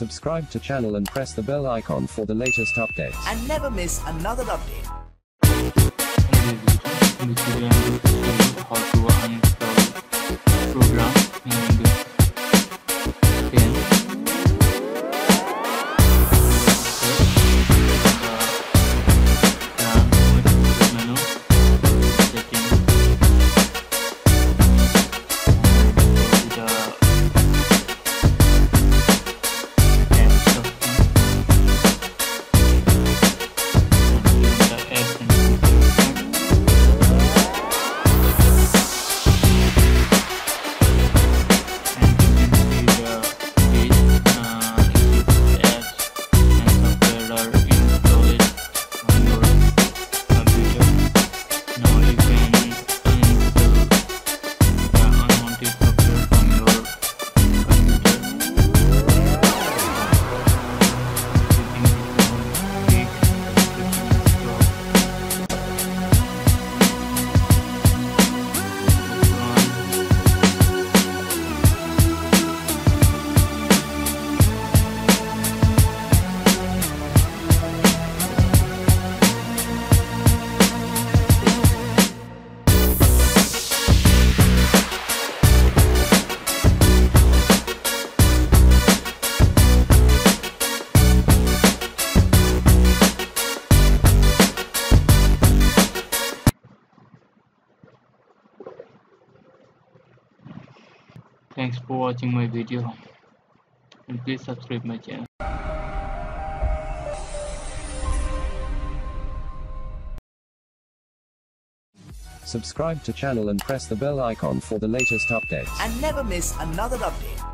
Subscribe to channel and press the bell icon for the latest updates. And never miss another update. In this video I'm going to show you how to uninstall program in Thanks for watching my video, and please subscribe my channel. Subscribe to channel and press the bell icon for the latest updates. And never miss another update.